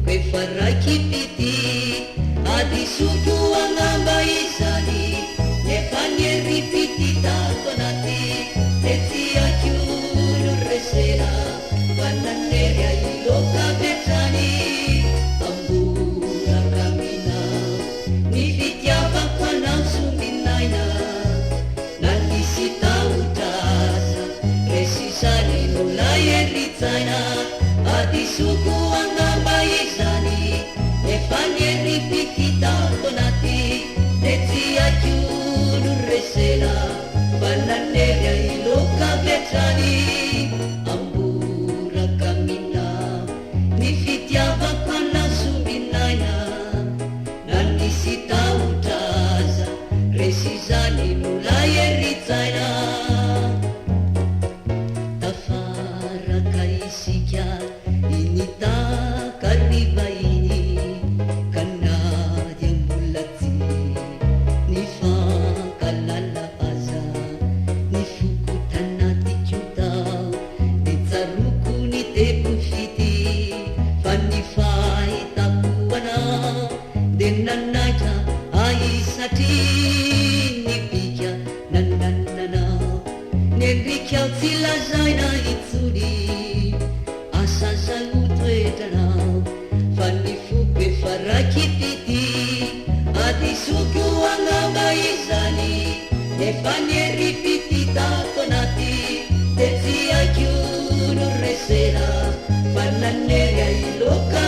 fuke farai kipiti adi suku angamba izani nefanye ripiti tato nati tetia chiuru resera pananeria iloka betani ambura kamina nifitiava kwana sumbinaina nanisita utasa resisani nulai eritzaina adi suku angamba izani nefanye ripiti tato nati tetia chiuru resera pananeria iloka betani ambura kamina nifitiava kwana sumbinaina nanisita utaza resizani nulai eritzaina tafaraka isika inita karivaini kanadi ambulati nifakalalaza nifukutanati kiutao ditsaruku ni tepufiti fanifai tapuana denanaita aisati nipikya nananana nerikya tilazaina itsuri asazalutwetana fanifupe farakipiti adisuku angamba izani nefanye ripiti tatonati tetia chiunu resera fananeria iloka